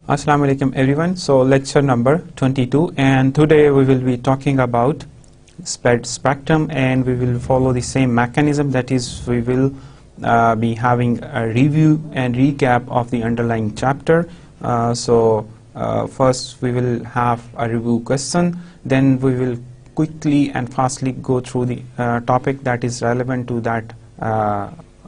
Assalamu alaikum everyone. So lecture number 22, and today we will be talking about spread spectrum, and we will follow the same mechanism. That is, we will be having a review and recap of the underlying chapter. First we will have a review question, then we will quickly and fastly go through the topic that is relevant to that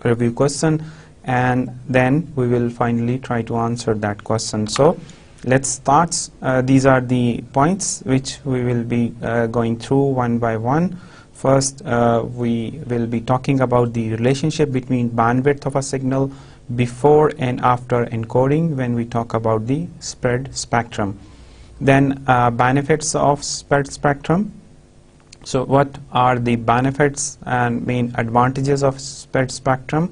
review question, and then we will finally try to answer that question. So let's start. These are the points which we will be going through one by one. First, we will be talking about the relationship between bandwidth of a signal before and after encoding when we talk about the spread spectrum. Then benefits of spread spectrum. So what are the benefits and main advantages of spread spectrum?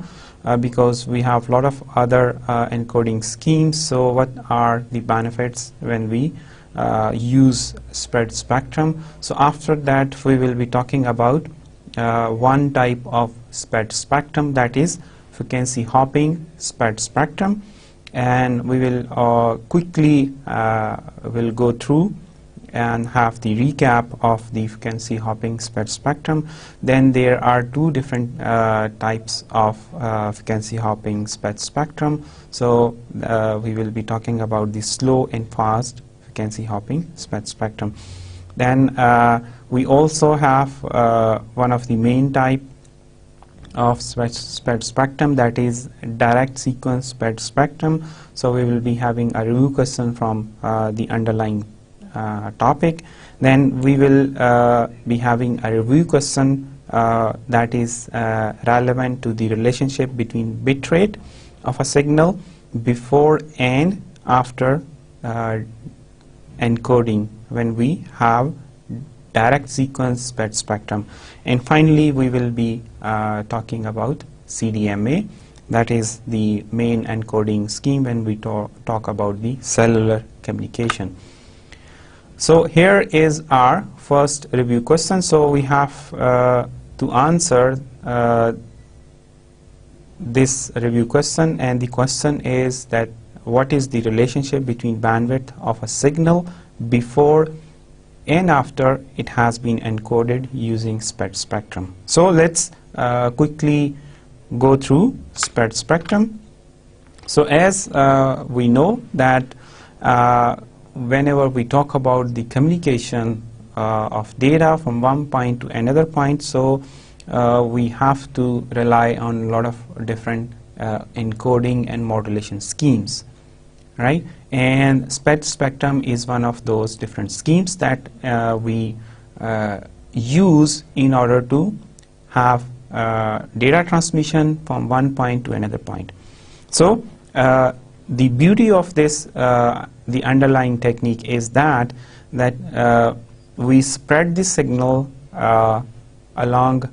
Because we have a lot of other encoding schemes. So what are the benefits when we use spread spectrum? So after that we will be talking about one type of spread spectrum, that is frequency hopping spread spectrum, and we will quickly will go through and have the recap of the frequency hopping spread spectrum. Then there are two different types of frequency hopping spread spectrum. So we will be talking about the slow and fast frequency hopping spread spectrum. Then we also have one of the main type of spread spectrum, that is direct sequence spread spectrum. So we will be having a review question from the underlying topic. Then we will be having a review question that is relevant to the relationship between bit rate of a signal before and after encoding when we have direct sequence spread spectrum. And finally we will be talking about CDMA, that is the main encoding scheme when we talk about the cellular communication. So here is our first review question. So we have to answer this review question, and the question is that what is the relationship between bandwidth of a signal before and after it has been encoded using spread spectrum. So let's quickly go through spread spectrum. So as we know that whenever we talk about the communication of data from one point to another point, so we have to rely on a lot of different encoding and modulation schemes, right? And spread spectrum is one of those different schemes that we use in order to have data transmission from one point to another point. So the beauty of this the underlying technique is that we spread the signal along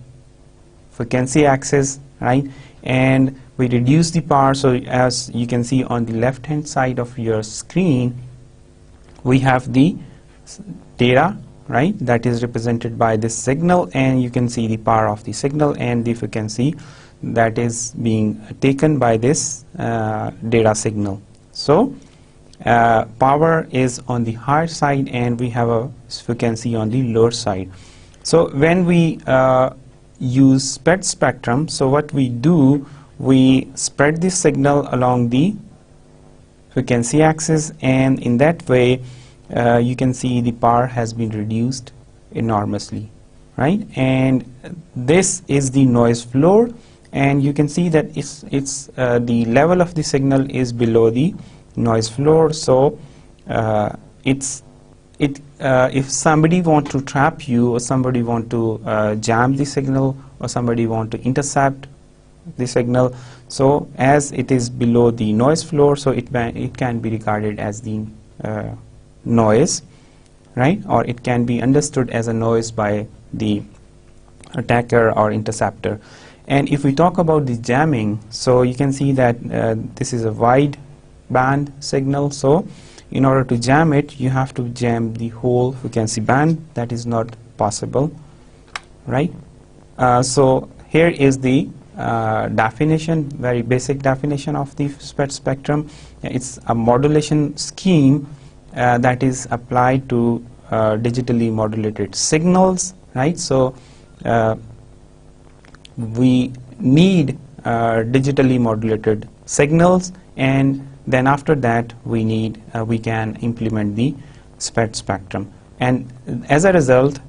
frequency axis, right? And we reduce the power. So as you can see on the left hand side of your screen, we have the data, right, that is represented by this signal, and you can see the power of the signal and the frequency that is being taken by this data signal. So power is on the higher side and we have a frequency on the lower side. So when we use spread spectrum, so what we do, we spread the signal along the frequency axis, and in that way you can see the power has been reduced enormously, right? And this is the noise floor, and you can see that it's the level of the signal is below the noise floor. So if somebody want to trap you, or somebody want to jam the signal, or somebody want to intercept the signal, so as it is below the noise floor, so it can be regarded as the noise, right? Or it can be understood as a noise by the attacker or interceptor. And if we talk about the jamming, so you can see that this is a wide band signal. So in order to jam it, you have to jam the whole frequency band. That is not possible, right? So here is the definition, very basic definition of the spectrum. It's a modulation scheme that is applied to digitally modulated signals, right? So we need digitally modulated signals, and then after that we can implement the spectrum, and as a result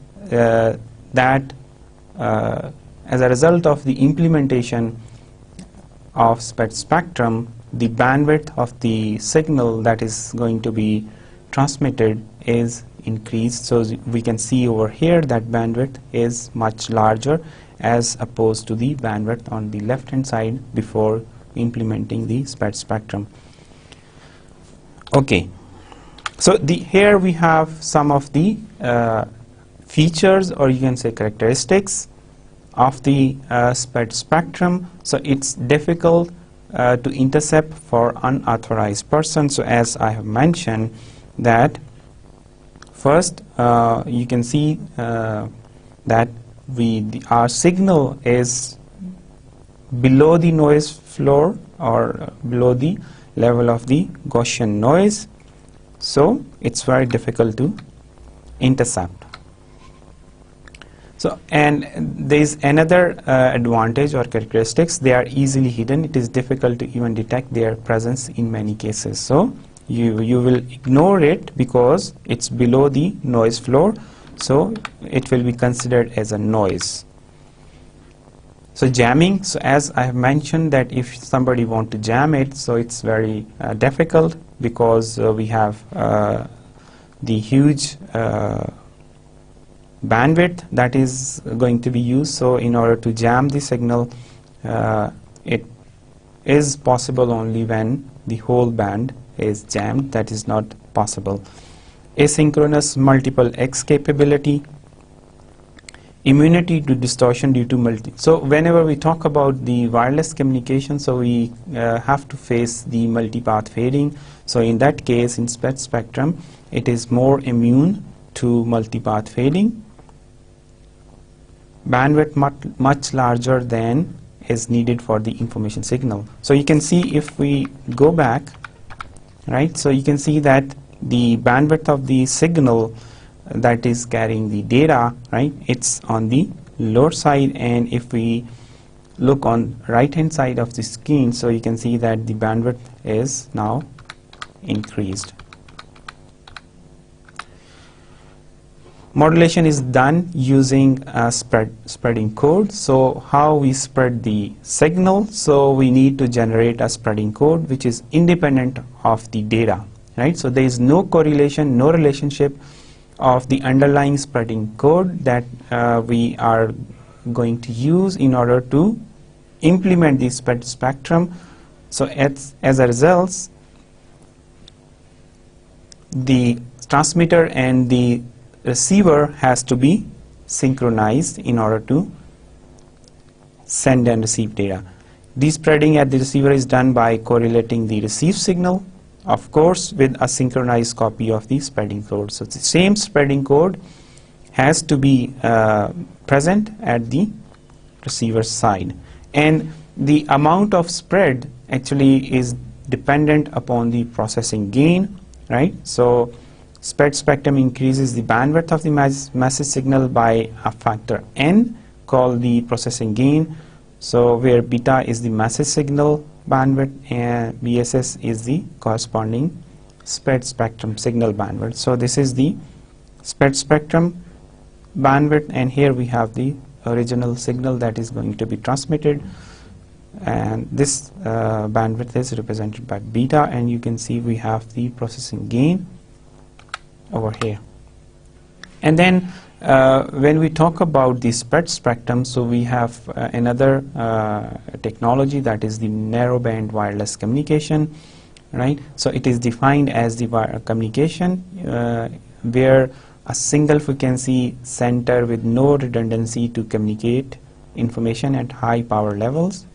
as a result of the implementation of spectrum, the bandwidth of the signal that is going to be transmitted is increased. So we can see over here that bandwidth is much larger as opposed to the bandwidth on the left hand side before implementing the spectrum. Okay, so here we have some of the features, or you can say characteristics, of the spectrum. So it's difficult to intercept for unauthorized persons. So as I have mentioned that first you can see that our signal is below the noise floor or below the level of the Gaussian noise, so it's very difficult to intercept. So, and there is another advantage or characteristics: they are easily hidden. It is difficult to even detect their presence in many cases. So you will ignore it because it's below the noise floor, so it will be considered as a noise. So jamming, so as I have mentioned that if somebody want to jam it, so it's very difficult because we have the huge bandwidth that is going to be used. So in order to jam the signal, it is possible only when the whole band is jammed. That is not possible. Asynchronous multiple X capability, immunity to distortion due to so whenever we talk about the wireless communication, so we have to face the multipath fading. So in that case, in spectrum, it is more immune to multipath fading. Bandwidth much larger than is needed for the information signal. So you can see if we go back, right, so you can see that the bandwidth of the signal that is carrying the data, right, it's on the lower side, and if we look on right hand side of the screen, so you can see that the bandwidth is now increased. Modulation is done using a spreading code. So how we spread the signal? So we need to generate a spreading code which is independent of the data, right? So there is no correlation, no relationship of the underlying spreading code that we are going to use in order to implement the spectrum. So as a result, the transmitter and the receiver has to be synchronized in order to send and receive data. Despreading at the receiver is done by correlating the received signal, of course, with a synchronized copy of the spreading code. So the same spreading code has to be present at the receiver side, and the amount of spread actually is dependent upon the processing gain, right? So spectrum increases the bandwidth of the message signal by a factor n, called the processing gain. So where beta is the message signal bandwidth and BSS is the corresponding spectrum signal bandwidth. So this is the spectrum bandwidth, and here we have the original signal that is going to be transmitted, and this bandwidth is represented by beta, and you can see we have the processing gain over here. And then when we talk about the spectrum, so we have another technology, that is the narrowband wireless communication, right? So it is defined as the communication where a single frequency center with no redundancy to communicate information at high power levels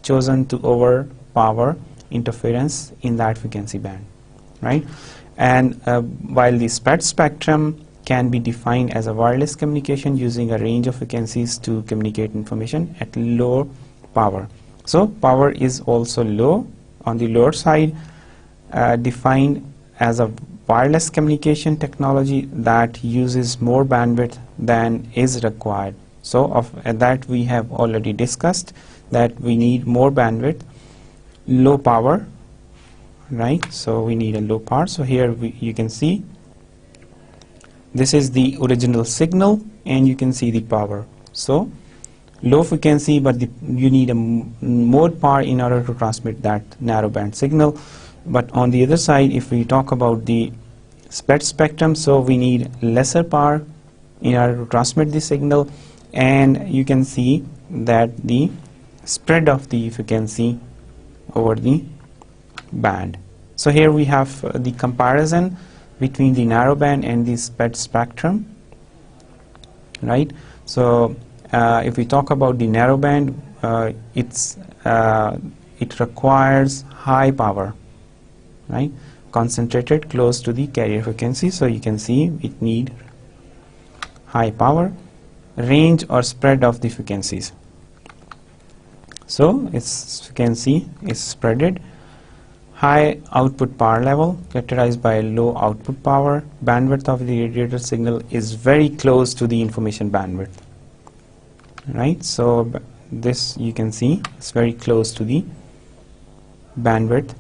chosen to overpower interference in that frequency band, right? And while the spectrum can be defined as a wireless communication using a range of frequencies to communicate information at low power. So power is also low on the lower side, defined as a wireless communication technology that uses more bandwidth than is required. So of that we have already discussed that we need more bandwidth, low power, right? So we need a low power. So here you can see this is the original signal and you can see the power. So low frequency, but you need more power in order to transmit that narrowband signal. But on the other side, if we talk about the spread spectrum, so we need lesser power in order to transmit the signal, and you can see that the spread of the frequency over the band. So here we have the comparison between the narrowband and the spread spectrum, right? So if we talk about the narrowband, it requires high power, right? Concentrated close to the carrier frequency. So you can see it need high power, range or spread of the frequencies. So its frequency is spreaded. High output power level characterized by low output power. Bandwidth of the radiator signal is very close to the information bandwidth, right? So this you can see it's very close to the bandwidth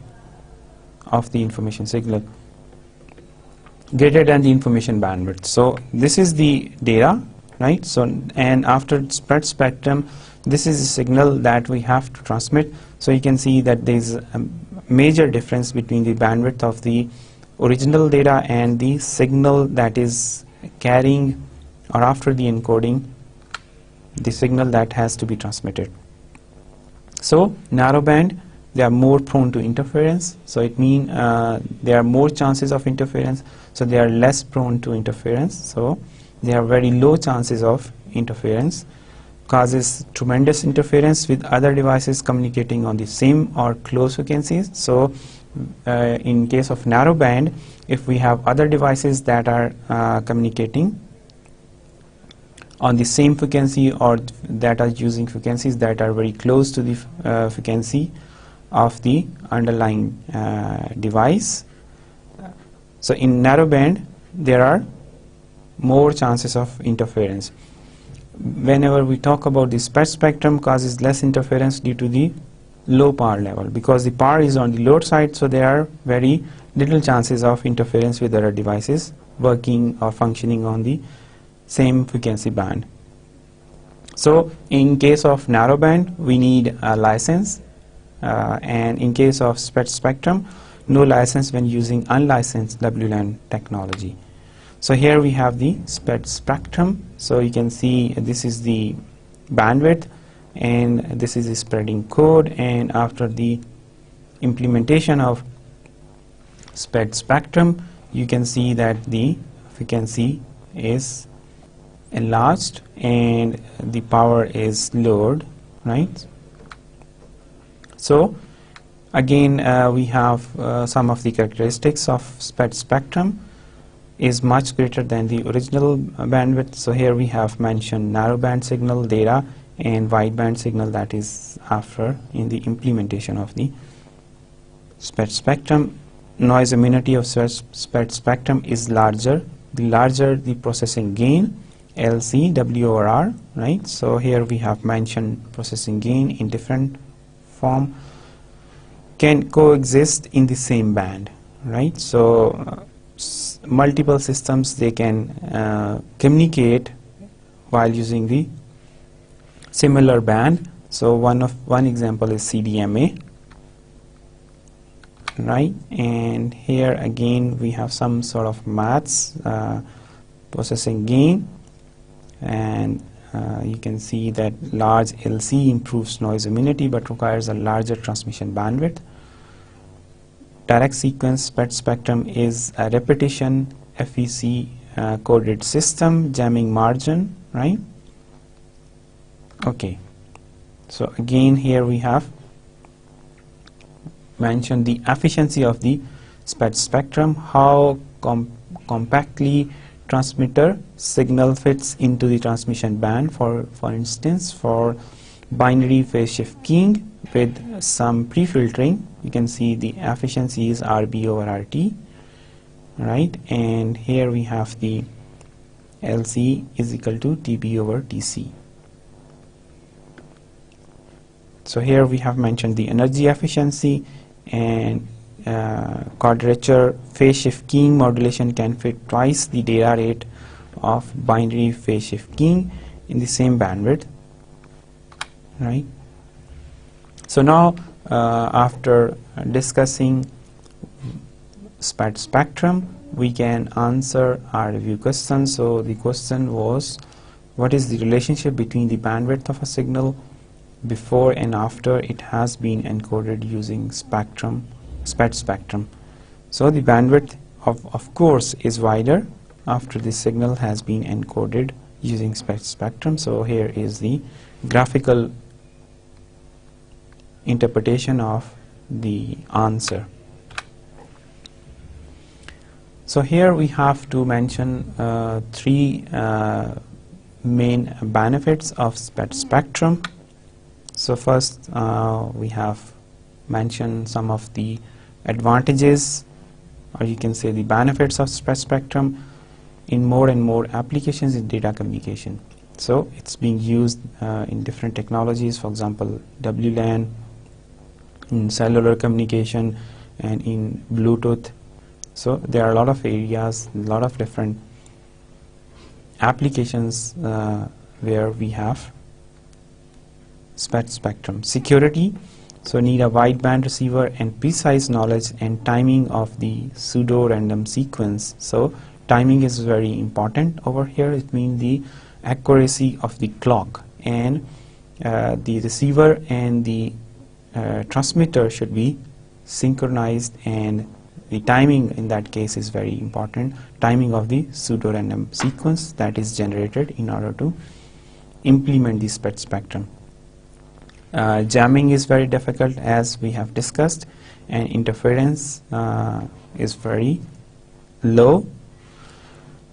of the information signal, greater than the information bandwidth. So this is the data, right? So and after spread spectrum, this is the signal that we have to transmit. So you can see that there is a major difference between the bandwidth of the original data and the signal that is carrying, or after the encoding, the signal that has to be transmitted. So narrowband, they are more prone to interference, so it means there are more chances of interference, so they are less prone to interference. So they have very low chances of interference, causes tremendous interference with other devices communicating on the same or close frequencies. So in case of narrowband, if we have other devices that are communicating on the same frequency or that are using frequencies that are very close to the frequency of the underlying device, so in narrowband there are more chances of interference. Whenever we talk about the spread spectrum, causes less interference due to the low power level, because the power is on the lower side, so there are very little chances of interference with other devices working or functioning on the same frequency band. So in case of narrowband we need a license, and in case of spread spectrum, no license when using unlicensed WLAN technology. So here we have the spread spectrum. So you can see this is the bandwidth and this is the spreading code, and after the implementation of spread spectrum you can see that the frequency is enlarged and the power is lowered, right? So again we have some of the characteristics of spread spectrum is much greater than the original bandwidth. So here we have mentioned narrowband signal data and wideband signal that is after in the implementation of the spread spectrum. Noise immunity of spread spectrum is larger. The larger the processing gain, LC, W over R, right? So here we have mentioned processing gain in different form can coexist in the same band, right? So multiple systems, they can communicate while using the similar band. So one example is CDMA, right? And here again we have some sort of maths, processing gain, and you can see that large LC improves noise immunity but requires a larger transmission bandwidth. Direct sequence spread spectrum is a repetition FEC coded system, jamming margin, right? Okay, so again here we have mentioned the efficiency of the spread spectrum, how compactly transmitter signal fits into the transmission band. For instance, for binary phase shift keying with some pre-filtering. You can see the efficiency is RB over RT, right? And here we have the LC is equal to TB over TC. So here we have mentioned the energy efficiency, and quadrature phase shift keying modulation can fit twice the data rate of binary phase shift keying in the same bandwidth, right? So now after discussing SPED spectrum, we can answer our review question. So the question was, what is the relationship between the bandwidth of a signal before and after it has been encoded using SPED spectrum? So the bandwidth of course is wider after the signal has been encoded using SPED spectrum. So here is the graphical interpretation of the answer. So here we have to mention three main benefits of SPED spectrum. So first we have mentioned some of the advantages, or you can say the benefits of SPED spectrum in more and more applications in data communication. So it's being used in different technologies, for example WLAN, in cellular communication, and in Bluetooth. So there are a lot of areas, a lot of different applications where we have SPED spectrum. Security, so need a wideband receiver and precise knowledge and timing of the pseudo-random sequence. So timing is very important over here. It means the accuracy of the clock, and the receiver and the transmitter should be synchronized, and the timing in that case is very important. Timing of the pseudo-random sequence that is generated in order to implement the SPED spectrum. Jamming is very difficult, as we have discussed, and interference is very low,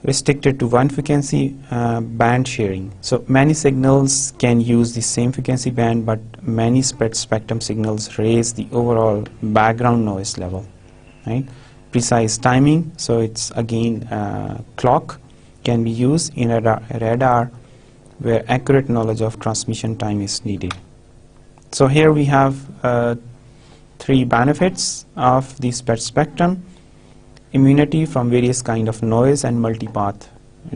restricted to one frequency band sharing. So many signals can use the same frequency band, but many SPED spectrum signals raise the overall background noise level, right? Precise timing, so it's again clock can be used in a radar where accurate knowledge of transmission time is needed. So here we have three benefits of the SPED spectrum: immunity from various kind of noise and multipath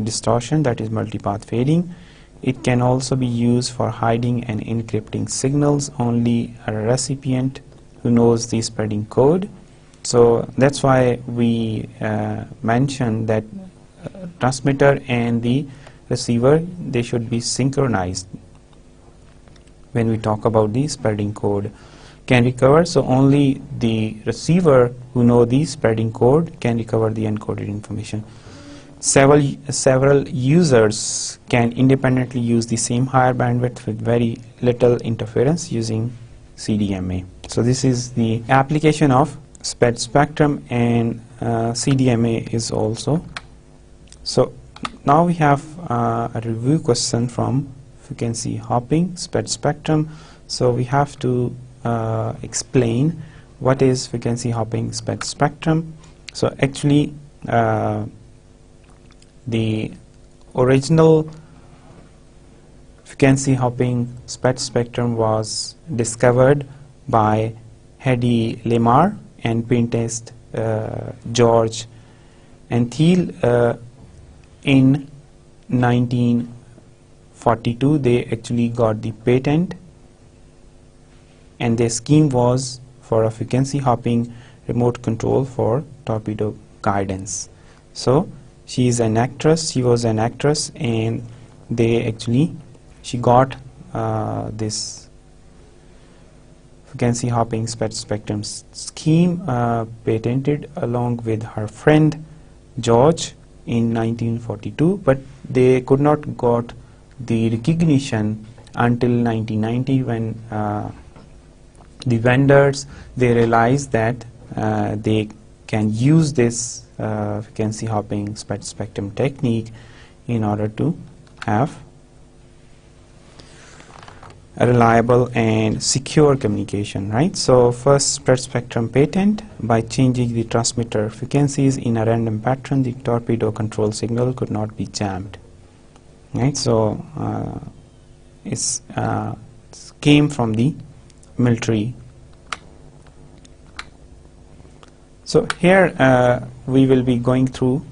distortion, that is multipath fading. It can also be used for hiding and encrypting signals. Only a recipient who knows the spreading code. So that's why we mentioned that transmitter and the receiver, they should be synchronized when we talk about the spreading code can recover. So only the receiver who know the spreading code can recover the encoded information. Several users can independently use the same higher bandwidth with very little interference using CDMA. So this is the application of SPED spectrum, and CDMA is also. So now we have a review question from frequency hopping SPED spectrum. So we have to explain what is frequency hopping SPED spectrum. So actually the original frequency hopping SPED spectrum was discovered by Hedy Lamarr and Pintest George and Thiel in 1942. They actually got the patent, and their scheme was for a frequency hopping remote control for torpedo guidance. So she was an actress, and she got this frequency hopping SPED spectrum scheme patented along with her friend George in 1942, but they could not got the recognition until 1990 when the vendors, they realized that they can use this frequency hopping SPED spectrum technique in order to have reliable and secure communication, right? So first, spread spectrum patent. By changing the transmitter frequencies in a random pattern, the torpedo control signal could not be jammed, right? So it's came from the military. So here we will be going through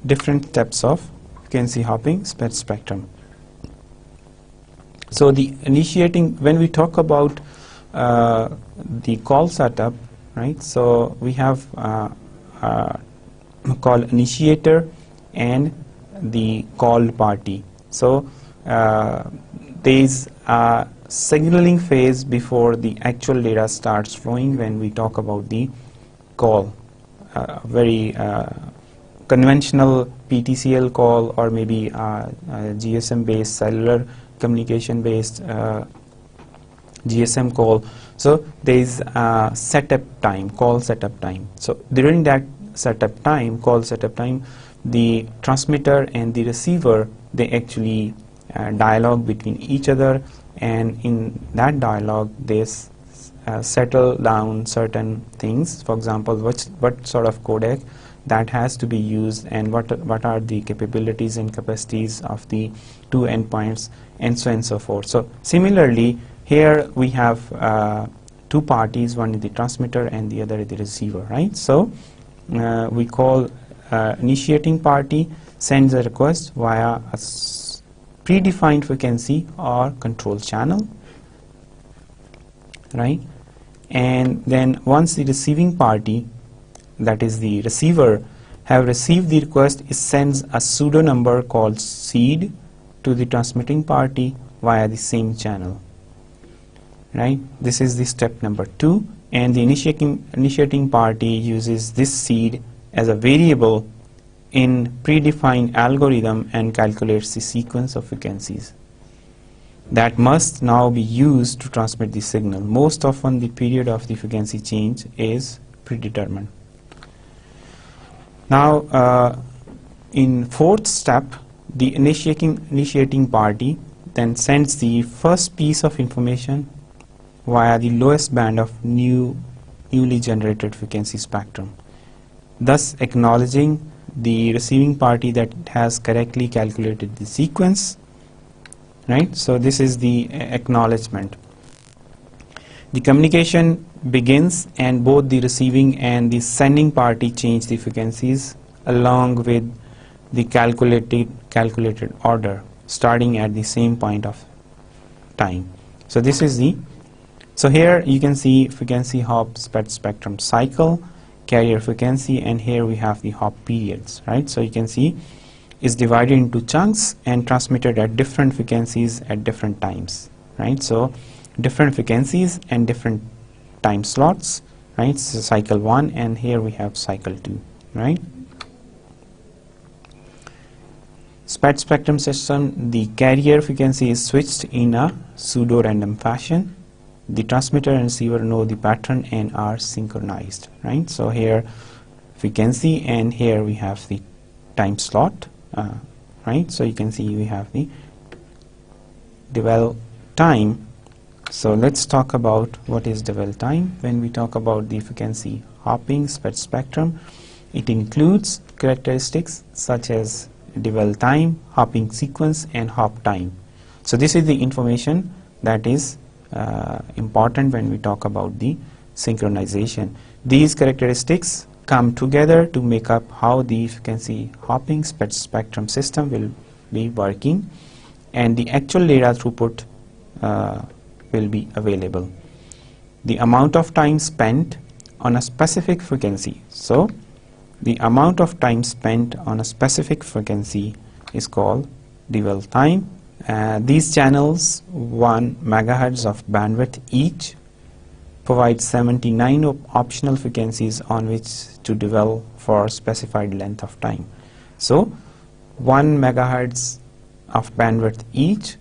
different steps of frequency hopping spread spectrum. So the initiating, when we talk about the call setup, right? So we have call initiator and the called party. So there is a signaling phase before the actual data starts flowing when we talk about the call, very conventional PTCL call, or maybe GSM based cellular communication based GSM call. So there is a setup time, call setup time. So during that setup time, call setup time, the transmitter and the receiver, they actually dialogue between each other, and in that dialogue they settle down certain things. For example, what sort of codec that has to be used, and what are the capabilities and capacities of the two endpoints, and so on and so forth. So similarly, here we have two parties, one is the transmitter and the other is the receiver, right? So we call initiating party sends a request via a predefined frequency or control channel, right? And then once the receiving party, that is the receiver, have received the request, it sends a pseudo number called seed to the transmitting party via the same channel, right? This is the step number 2, and the initiating party uses this seed as a variable in predefined algorithm and calculates the sequence of frequencies that must now be used to transmit the signal. Most often the period of the frequency change is predetermined. Now in fourth step, the initiating party then sends the first piece of information via the lowest band of newly generated frequency spectrum, thus acknowledging the receiving party that it has correctly calculated the sequence, right? So this is the acknowledgement. The communication begins, and both the receiving and the sending party change the frequencies along with the calculated order, starting at the same point of time. So this is the, so here you can see frequency hop spread spectrum cycle, carrier frequency, and here we have the hop periods, right? So you can see is divided into chunks and transmitted at different frequencies at different times, right? So different frequencies and different time slots, right? So cycle 1, and here we have cycle 2, right? Spread spectrum system, the carrier frequency is switched in a pseudo random fashion. The transmitter and receiver know the pattern and are synchronized, right? So here frequency, and here we have the time slot, right? So you can see we have the dwell time. So let's talk about what is dwell time. When we talk about the frequency hopping spread spectrum, it includes characteristics such as dwell time, hopping sequence, and hop time. So this is the information that is important when we talk about the synchronization. These characteristics come together to make up how the frequency hopping spread spectrum system will be working, and the actual data throughput will be available. The amount of time spent on a specific frequency. So the amount of time spent on a specific frequency is called dwell time. These channels, 1 megahertz of bandwidth each, provide 79 optional frequencies on which to dwell for specified length of time. So 1 megahertz of bandwidth each,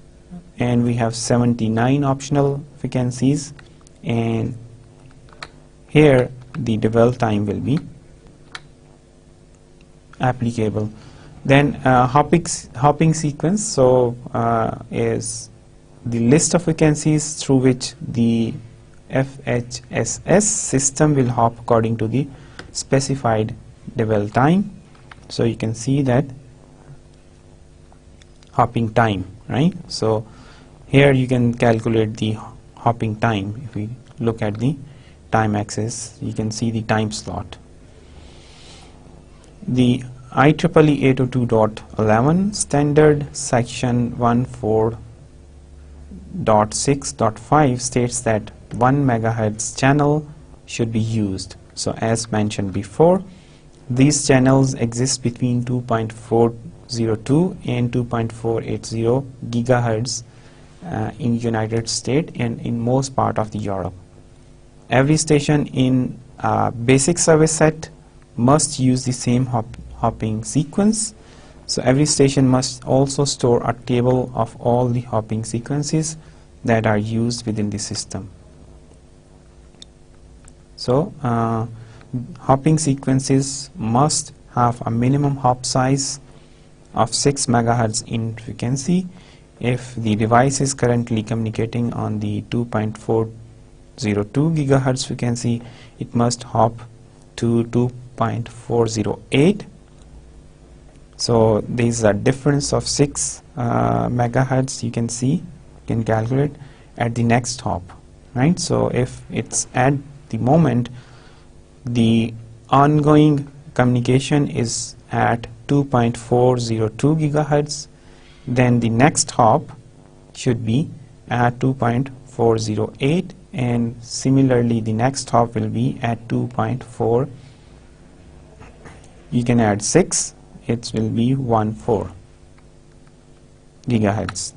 and we have 79 optional frequencies, and here the dwell time will be applicable. Then hopping sequence, so is the list of frequencies through which the FHSS system will hop according to the specified dwell time. So you can see that hopping time, right? So here you can calculate the hopping time. If we look at the time axis, you can see the time slot. The IEEE 802.11 standard section 14.6.5 states that 1 megahertz channel should be used. So as mentioned before, these channels exist between 2.402 and 2.480 gigahertz in United States and in most part of the Europe. Every station in basic service set must use the same hopping sequence. So every station must also store a table of all the hopping sequences that are used within the system. So hopping sequences must have a minimum hop size of 6 megahertz in frequency. If the device is currently communicating on the 2.402 gigahertz frequency, it must hop to 2.408. So there is a difference of 6 megahertz. You can see, you can calculate at the next hop, right? So if it's at the moment the ongoing communication is at 2.402 gigahertz, then the next hop should be at 2.408, and similarly the next hop will be at 2.4. You can add 6, it will be 14 gigahertz.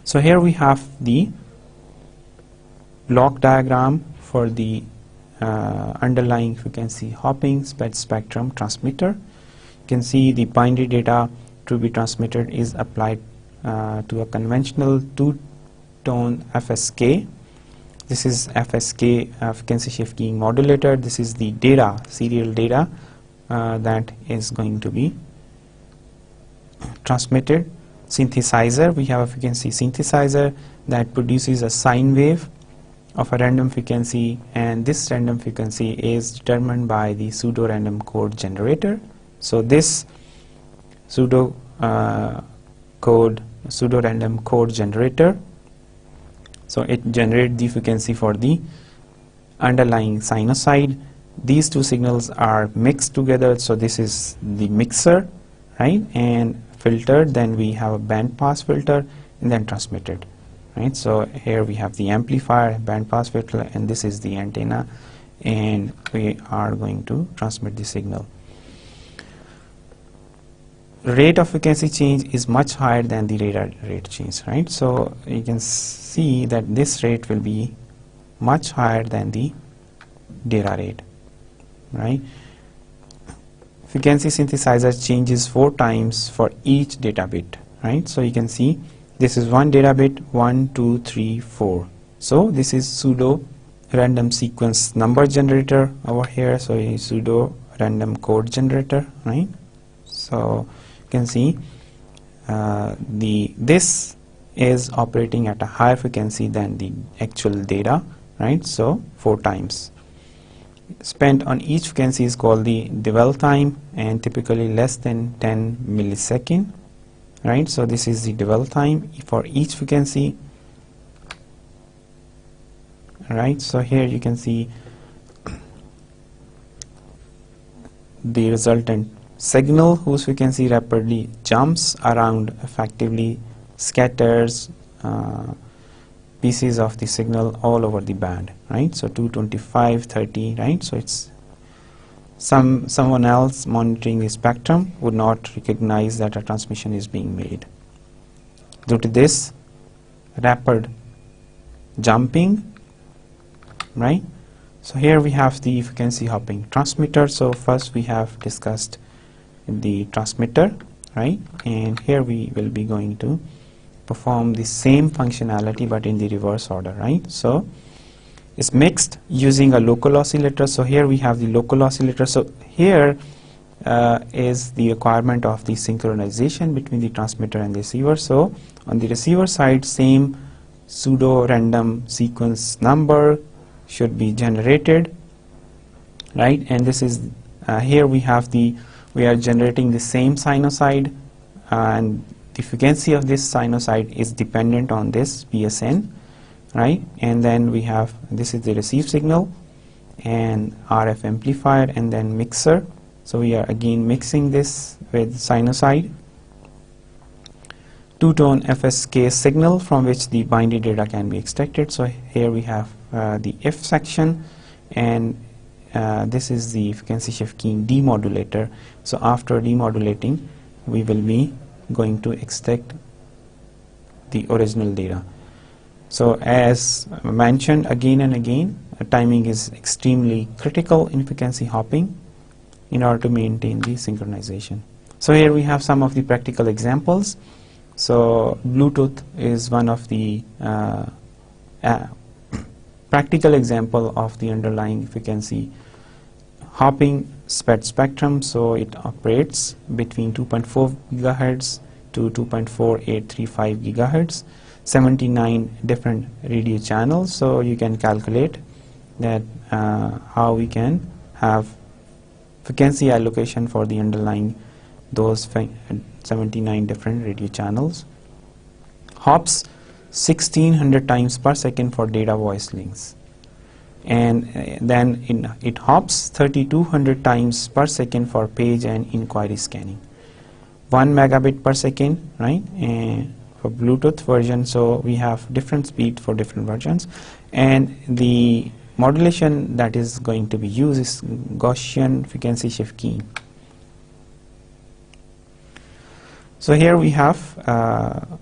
So here we have the block diagram for the underlying frequency hopping spectrum transmitter. You can see the binary data to be transmitted is applied to a conventional two-tone FSK. This is FSK, frequency shift keying modulator. This is the data, serial data that is going to be transmitted. Synthesizer, we have a frequency synthesizer that produces a sine wave of a random frequency, and this random frequency is determined by the pseudo random code generator. So this pseudo random code generator, so it generates the frequency for the underlying sinusoid. These two signals are mixed together, so this is the mixer, right, and filtered. Then we have a band pass filter and then transmitted, right? So here we have the amplifier, band pass filter, and this is the antenna, and we are going to transmit the signal. Rate of frequency change is much higher than the data rate change, right? So you can see that this rate will be much higher than the data rate, right? Frequency synthesizer changes 4 times for each data bit, right? So you can see this is one data bit, 1, 2, 3, 4. So this is pseudo random sequence number generator over here. So a pseudo random code generator, right? So you can see this is operating at a higher frequency than the actual data, right? So 4 times spent on each frequency is called the dwell time, and typically less than 10 millisecond, right? So this is the dwell time for each frequency, right? So here you can see the resultant signal whose frequency rapidly jumps around, effectively scatters pieces of the signal all over the band, right? So 225, 30, right? So it's someone else monitoring the spectrum would not recognize that a transmission is being made. Due to this rapid jumping, right? So here we have the frequency hopping transmitter. So first we have discussed the transmitter, right? And here we will be going to perform the same functionality but in the reverse order, right? So it's mixed using a local oscillator. So here we have the local oscillator. So here is the requirement of the synchronization between the transmitter and the receiver. So on the receiver side, same pseudo random sequence number should be generated, right? And this is here we are generating the same sinusoid, and the frequency of this sinusoid is dependent on this PSN, right? And then we have, this is the receive signal and RF amplifier and then mixer. So we are again mixing this with sinusoid. Two-tone FSK signal from which the binary data can be extracted. So here we have the if section, and this is the frequency shift keying demodulator. So after demodulating, we will be going to extract the original data. So as mentioned again and again, timing is extremely critical in frequency hopping in order to maintain the synchronization. So here we have some of the practical examples. So Bluetooth is one of the practical example of the underlying frequency hopping spectrum. So it operates between 2.4 gigahertz to 2.4835 gigahertz, 79 different radio channels. So you can calculate that how we can have frequency allocation for the underlying those 79 different radio channels. Hops 1600 times per second for data voice links, and then it hops 3200 times per second for page and inquiry scanning. 1 megabit per second, right? And for Bluetooth version, so we have different speed for different versions, and the modulation that is going to be used is Gaussian frequency shift keying. So here we have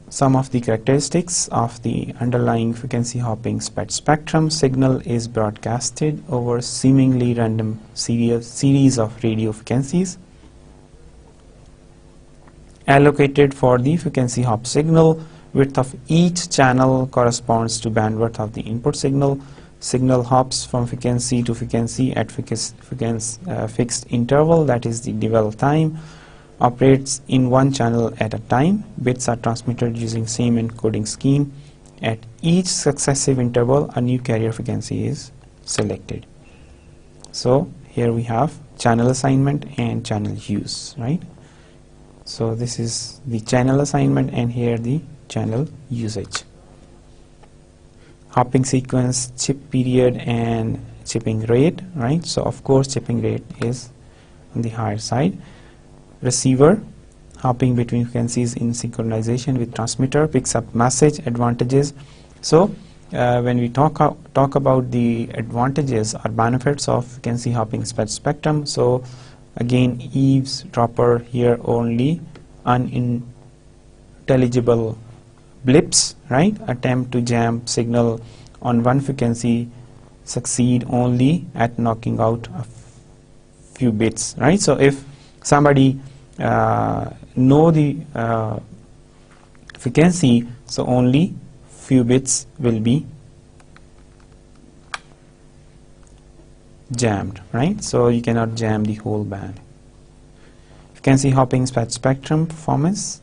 some of the characteristics of the underlying frequency hopping spectrum. Signal is broadcasted over seemingly random series of radio frequencies allocated for the frequency hop signal. Width of each channel corresponds to bandwidth of the input signal. Signal hops from frequency to frequency at fixed interval, that is the dwell time. Operates in one channel at a time. Bits are transmitted using same encoding scheme. At each successive interval, a new carrier frequency is selected. So here we have channel assignment and channel use, right? So this is the channel assignment, and here the channel usage. Hopping sequence, chip period, and chipping rate, right? So of course chipping rate is on the higher side. Receiver hopping between frequencies in synchronization with transmitter picks up message advantages. So when we talk about the advantages or benefits of frequency hopping spectrum, so again eavesdropper here only unintelligible blips, right? Attempt to jam signal on one frequency succeed only at knocking out a few bits, right? So if somebody know the frequency, so only few bits will be jammed, right? So you cannot jam the whole band. Frequency hopping spectrum performance,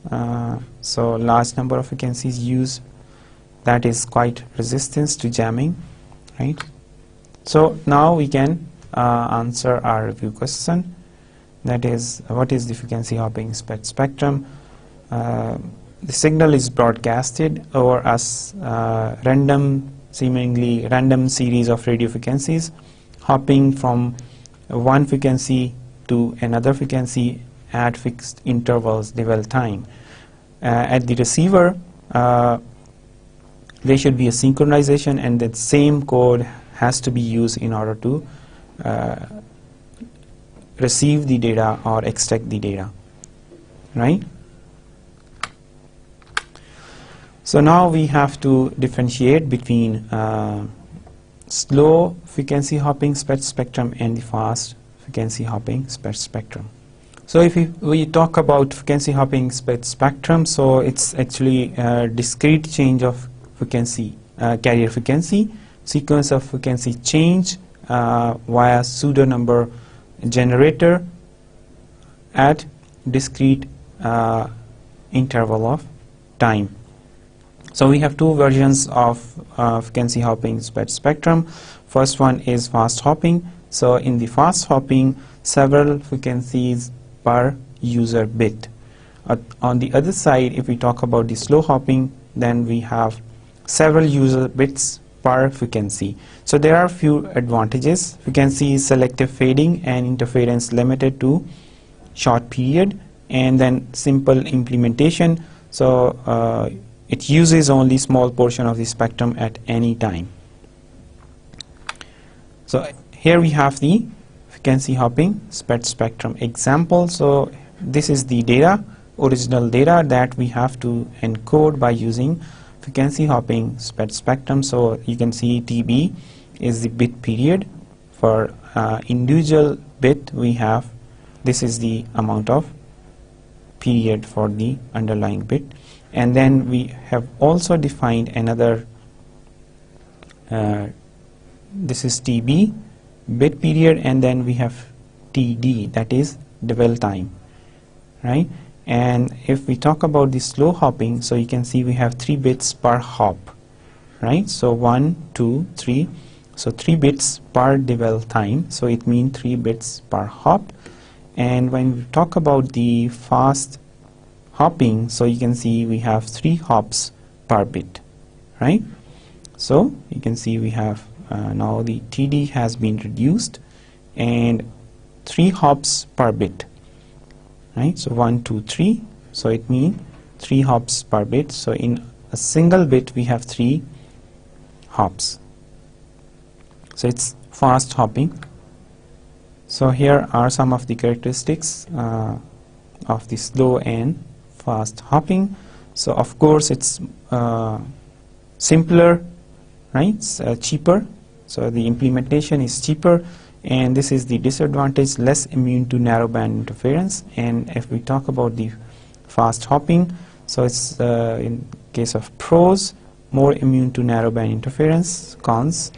so large number of frequencies used, that is quite resistance to jamming, right? So now we can answer our review question, that is, what is the frequency hopping spectrum? The signal is broadcasted over a seemingly random series of radio frequencies, hopping from one frequency to another frequency at fixed intervals, dwell time. At the receiver, there should be a synchronization, and that same code has to be used in order to receive the data or extract the data, right? So now we have to differentiate between slow frequency hopping spectrum and the fast frequency hopping spectrum. So if we talk about frequency hopping spectrum, so it's actually a discrete change of frequency, carrier frequency, sequence of frequency change via pseudo number generator at discrete interval of time. So we have two versions of frequency hopping spectrum. First one is fast hopping. So in the fast hopping, several frequencies per user bit. On the other side, if we talk about the slow hopping, then we have several user bits per frequency. So there are few advantages. Frequency is selective fading and interference limited to short period, and then simple implementation. So it uses only small portion of the spectrum at any time. So here we have the frequency hopping spectrum example. So this is the data, original data that we have to encode by using frequency hopping spectrum. So you can see TB is the bit period. For individual bit we have, this is the amount of period for the underlying bit. And then we have also defined another, this is TB, bit period, and then we have TD, that is dwell time, right? And if we talk about the slow hopping, so you can see we have 3 bits per hop, right? So 1, 2, 3, so 3 bits per dwell time, so it means 3 bits per hop. And when we talk about the fast hopping, so you can see we have 3 hops per bit, right? So you can see we have now the TD has been reduced and 3 hops per bit, right? So 1, 2, 3, so it means 3 hops per bit. So in a single bit we have 3 hops, so it's fast hopping. So here are some of the characteristics of the slow and fast hopping. So of course it's simpler, right? It's cheaper, so the implementation is cheaper, and this is the disadvantage, less immune to narrowband interference. And if we talk about the fast hopping, so it's in case of pros, more immune to narrowband interference. Cons,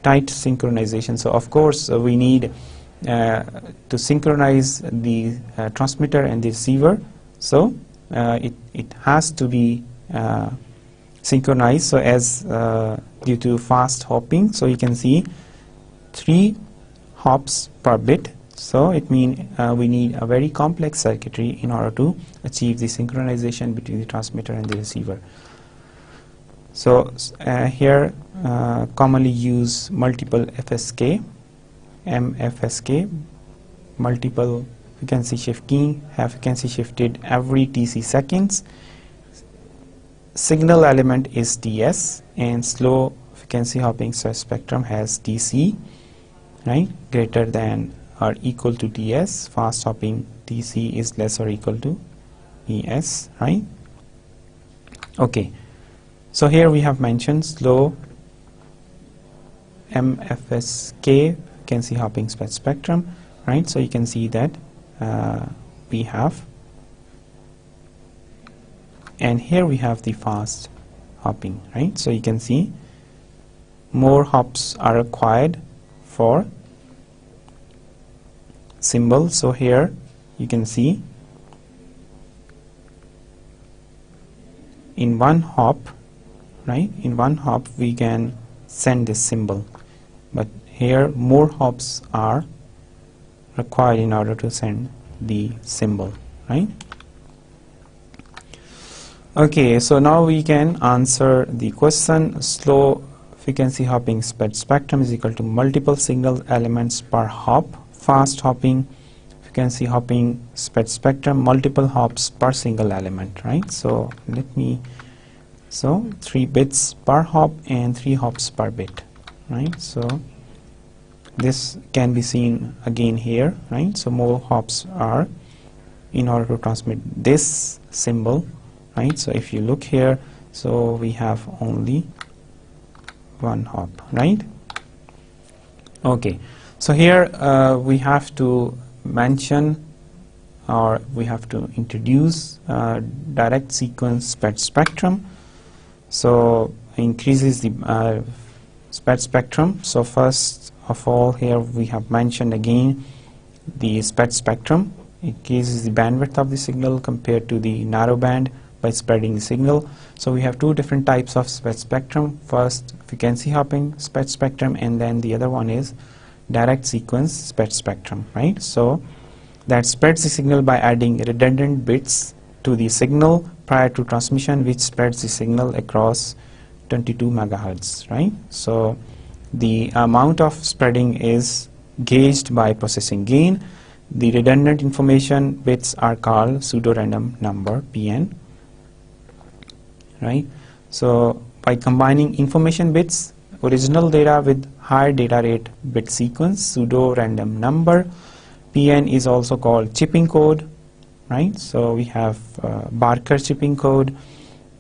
tight synchronization. So of course we need to synchronize the transmitter and the receiver, so it has to be synchronized. So as due to fast hopping, so you can see 3 hops per bit, so it means we need a very complex circuitry in order to achieve the synchronization between the transmitter and the receiver. So here commonly use multiple FSK, MFSK, multiple frequency shift key, have frequency shifted every TC seconds. Signal element is TS, and slow frequency hopping spectrum has TC, right, greater than or equal to TS. Fast hopping TC is less or equal to ES, right? Okay, so here we have mentioned slow MFSK frequency hopping spectrum, right? So you can see that we have, and here we have the fast hopping, right? So you can see more hops are required for symbol. So here you can see in one hop, right, in one hop we can send this symbol, but here more hops are required in order to send the symbol, right? Okay, so now we can answer the question. Slow frequency hopping spectrum is equal to multiple signal elements per hop. Fast hopping frequency hopping spectrum, multiple hops per single element, right? So let me, so 3 bits per hop and 3 hops per bit, right? So this can be seen again here, right? So more hops are in order to transmit this symbol, right? So if you look here, so we have only 1 hop, right? Okay, so here we have to mention, or we have to introduce direct sequence spectrum. So increases the spectrum. So first of all, here we have mentioned again the spectrum, increases the bandwidth of the signal compared to the narrow band by spreading the signal. So we have two different types of spread spectrum. First, frequency hopping spread spectrum, and then the other one is direct sequence spread spectrum, right? So that spreads the signal by adding redundant bits to the signal prior to transmission, which spreads the signal across 22 megahertz, right? So the amount of spreading is gauged by processing gain. The redundant information bits are called pseudo-random number, PN, right? So by combining information bits, original data with higher data rate bit sequence, pseudo-random number, PN is also called chipping code, right? So we have Barker chipping code.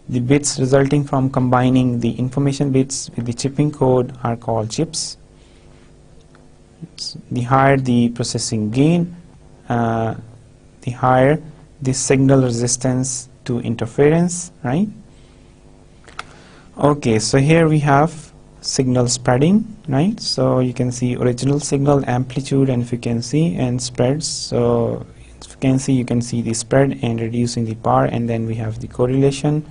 The bits resulting from combining the information bits with the chipping code are called chips. The higher the processing gain, the higher the signal resistance to interference, right? Okay, so here we have signal spreading, right? So you can see original signal, amplitude and frequency, and spreads. So frequency, you can see the spread and reducing the power, and then we have the correlation,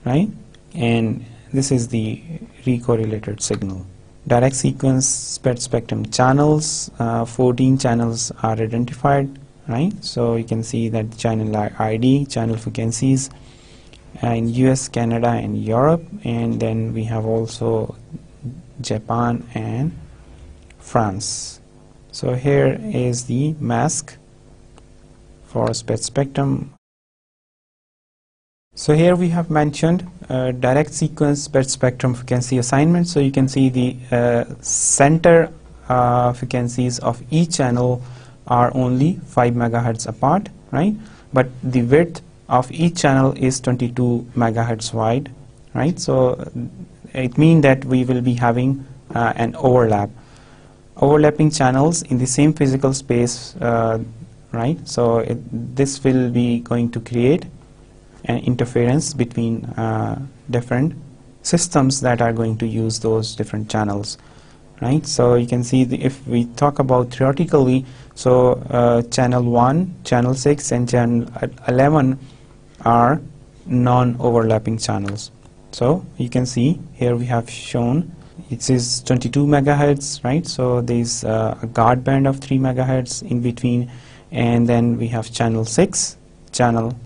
right? And this is the recorrelated signal. Direct sequence spread spectrum channels, 14 channels are identified, right? So you can see that channel ID, channel frequencies in US, Canada and Europe, and then we have also Japan and France. So here is the mask for spread spectrum. So here we have mentioned direct sequence spread spectrum frequency assignment. So you can see the center frequencies of each channel are only 5 megahertz apart, right? But the width of each channel is 22 megahertz wide, right? So it means that we will be having an overlapping channels in the same physical space, right? So this will be going to create an interference between different systems that are going to use those different channels, right? So you can see if we talk about theoretically, so channel 1, channel 6 and channel 11 are non-overlapping channels. So you can see here we have shown it is 22 megahertz, right? So there is a guard band of 3 megahertz in between, and then we have channel 6, channel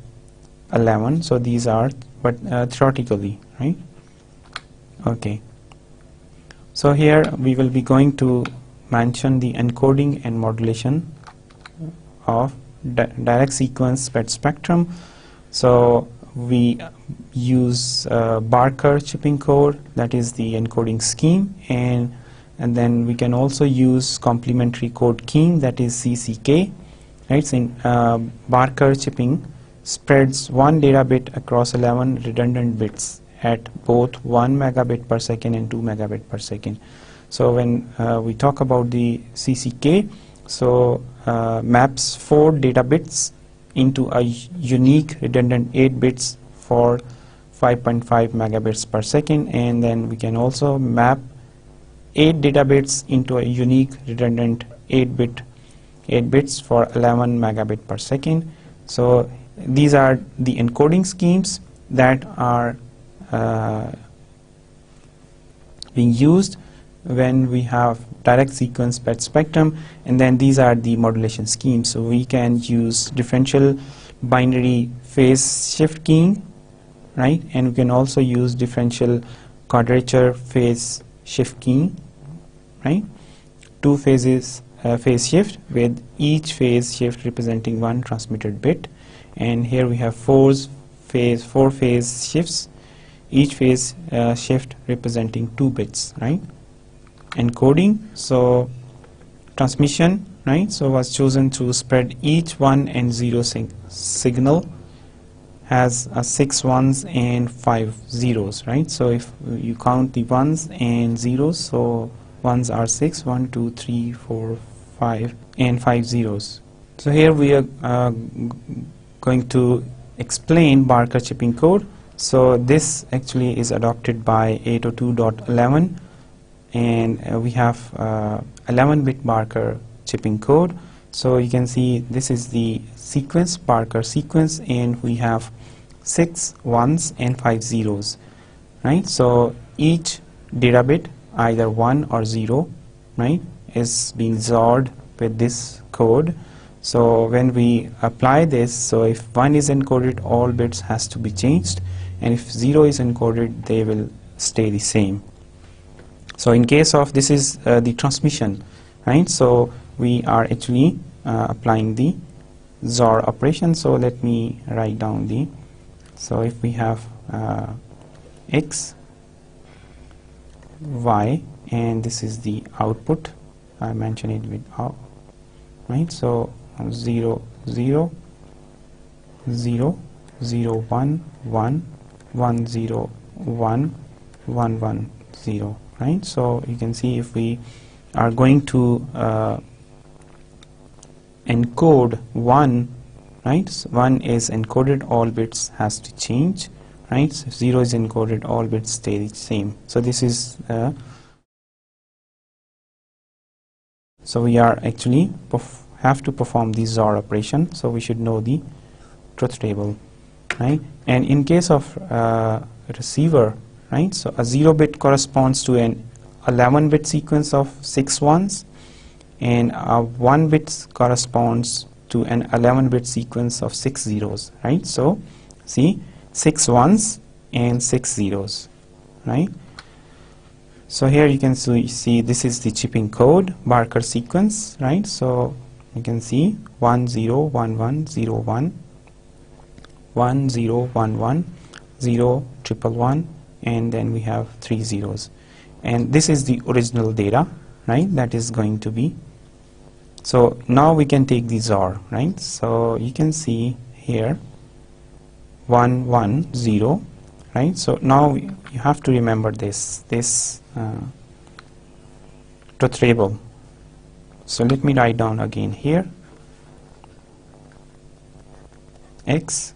11. So these are, but theoretically, right? Okay. So here we will be going to mention the encoding and modulation of direct sequence spread spectrum. So we use Barker chipping code, that is the encoding scheme, and then we can also use complementary code keying, that is CCK, right? So in Barker chipping spreads one data bit across 11 redundant bits at both 1 megabit per second and 2 megabit per second. So when we talk about the CCK, so maps 4 data bits into a unique redundant 8 bits for 5.5 megabits per second, and then we can also map 8 data bits into a unique redundant 8 bits for 11 megabit per second. So these are the encoding schemes that are being used when we have direct sequence spread spectrum, and then these are the modulation schemes. So we can use differential binary phase shift keying, right? And we can also use differential quadrature phase shift keying, right? Two phases phase shift, with each phase shift representing one transmitted bit. And here we have four phase shifts, each phase shift representing 2 bits, right? Encoding, so transmission, right? So was chosen to spread each 1 and 0 signal has 6 ones and 5 zeros, right? So if you count the ones and zeros, so ones are 6, 1, 2, 3, 4, 5 and 5 zeros. So here we are going to explain Barker chipping code. So this actually is adopted by 802.11, and we have 11-bit Barker chipping code. So you can see this is the sequence, Barker sequence, and we have 6 ones and 5 zeros, right? So each data bit, either 1 or 0, right, is being XORed with this code. So when we apply this, so if 1 is encoded, all bits has to be changed, and if 0 is encoded, they will stay the same. So in case of this is the transmission, right? So we are actually applying the XOR operation. So let me write down the, so if we have X, Y, and this is the output, I mention it with out, right? So 0 0 0 0 1 1 1 0 1 1 1 0, right? So you can see if we are going to encode 1, right? So 1 is encoded, all bits has to change, right? So 0 is encoded, all bits stay the same. So this is so we are actually have to perform the XOR operation, so we should know the truth table, right? And in case of receiver, right, so a 0 bit corresponds to an 11 bit sequence of 6 ones, and a 1 bit corresponds to an 11 bit sequence of 6 zeros, right? So see, 6 ones and 6 zeros, right? So here you can see this is the chipping code, Barker sequence, right? So you can see 1 0 1 1 0 1 1 0 1 1 0 1 1, and then we have 3 zeros, and this is the original data, right, that is going to be. So now we can take the XOR, right? So you can see here 1 1 0, right? So now you have to remember this truth table. So let me write down again here X,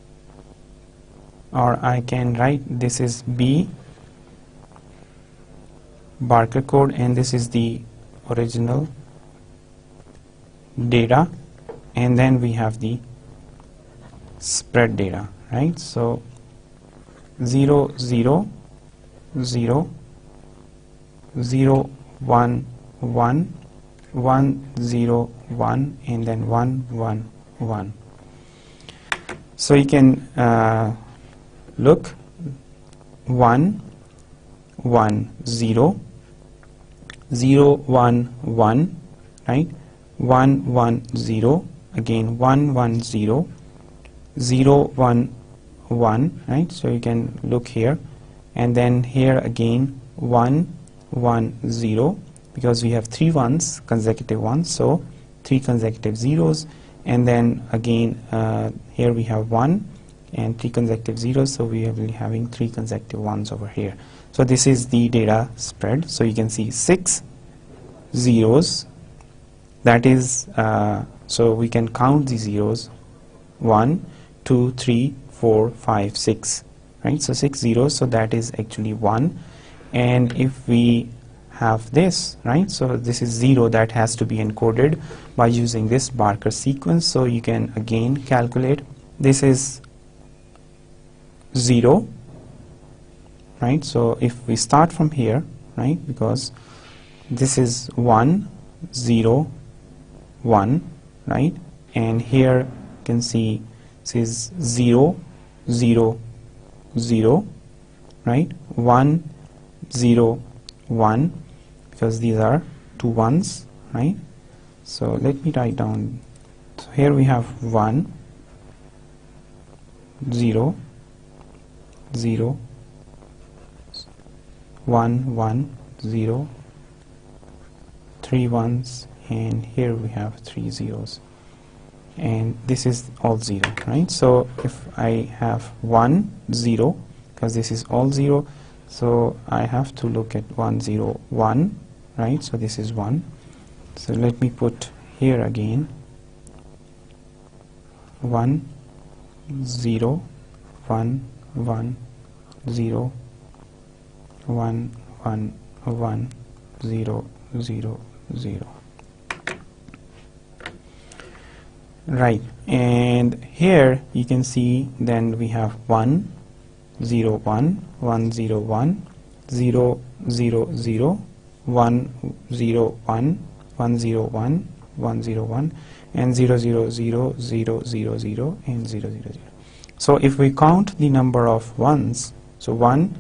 or I can write this is B Barker code, and this is the original data, and then we have the spread data, right? So 0 0 0 0 1 1 1 0 1, and then 1 1 1. So you can look 1 1 0 0 1 1, right? 1 1 0, again 1 1 0 0 1 1, right? So you can look here, and then here again 1 1 0, because we have 3 ones, consecutive ones, so 3 consecutive zeros, and then again here we have 1 and 3 consecutive zeros, so we will be having 3 consecutive ones over here. So this is the data spread. So you can see 6 zeros, that is so we can count the zeros 1 2 3 4 5 6, right? So 6 zeros, so that is actually 1, and if we have this, right, so this is 0 that has to be encoded by using this Barker sequence. So you can again calculate, this is 0, right? So if we start from here, right, because this is 1 0 1, right, and here you can see this is 0 0 0, right, 1 0 1, because these are 2 ones, right? So let me write down, so here we have 1 0 0 1 1 0, 3 ones, and here we have 3 zeros, and this is all 0, right? So if I have 1 0, because this is all 0, so I have to look at 1 0 1, right? So this is 1, so let me put here again 1 0 1 1 0 1 1 1 0 0 0. right, and here you can see then we have 1 0 1 1 0 1 0 0 0 1 0 1 1 0 1 1 0 1 and 0 0 0 0 0 0 and 0 0 0. So if we count the number of ones, so 1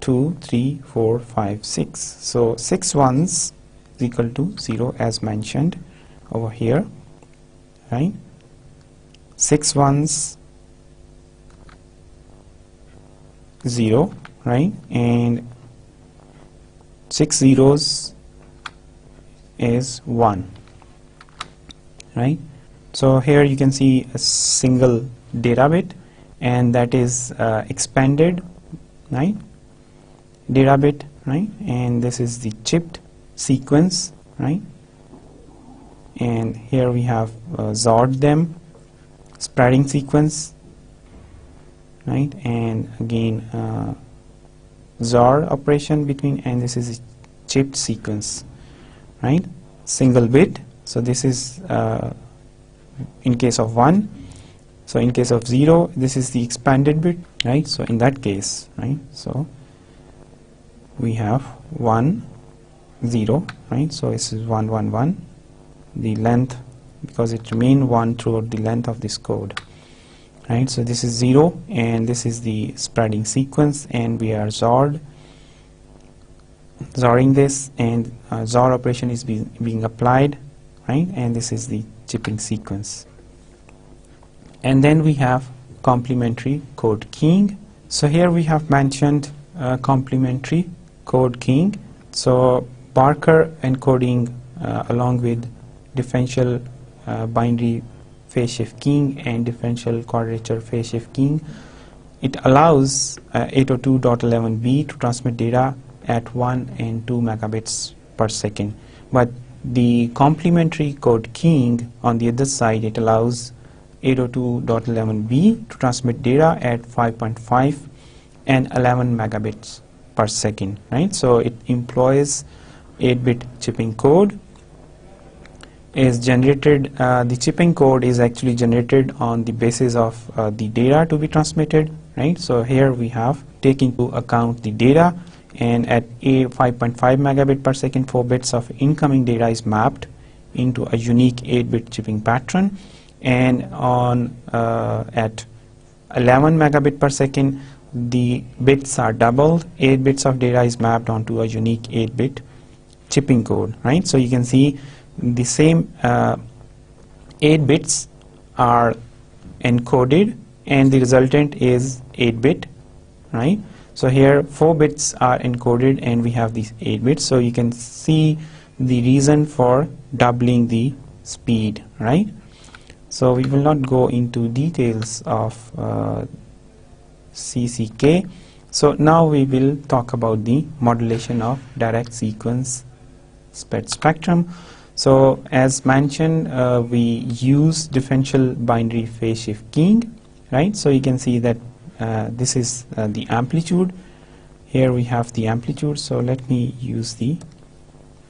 2 3 4 5 6, so 6 ones is equal to 0 as mentioned over here, right? 6 ones 0, right, and 6 zeros is 1, right? So here you can see a single data bit, and that is expanded, right, data bit, right, and this is the chipped sequence, right, and here we have XORed them, spreading sequence, right, and again XOR operation between, and this is a chipped sequence, right, single bit. So this is in case of 1. So in case of 0, this is the expanded bit, right? So in that case, right, so we have 1 0, right? So this is 1 1 1, the length, because it remained 1 throughout the length of this code, right? So this is 0, and this is the spreading sequence, and we are XORing this, and XOR operation is being applied, right, and this is the chipping sequence. And then we have complementary code keying. So here we have mentioned complementary code keying. So Barker encoding along with differential binary phase shift keying and differential quadrature phase shift keying, it allows 802.11b to transmit data at 1 and 2 megabits per second. But the complementary code keying, on the other side, it allows 802.11b to transmit data at 5.5 and 11 megabits per second, right? So it employs 8-bit chipping code, is generated, the chipping code is actually generated on the basis of the data to be transmitted, right? So here we have taken into account the data, and at a 5.5 megabit per second, 4 bits of incoming data is mapped into a unique 8-bit chipping pattern, and on at 11 megabit per second, the bits are doubled. 8 bits of data is mapped onto a unique 8-bit chipping code, right? So you can see the same 8 bits are encoded, and the resultant is 8-bit, right? So here 4 bits are encoded, and we have these 8 bits. So you can see the reason for doubling the speed, right? So we will not go into details of CCK. So now we will talk about the modulation of direct sequence spread spectrum. So as mentioned, we use differential binary phase shift keying, right? So you can see that this is the amplitude. Here we have the amplitude. So let me use the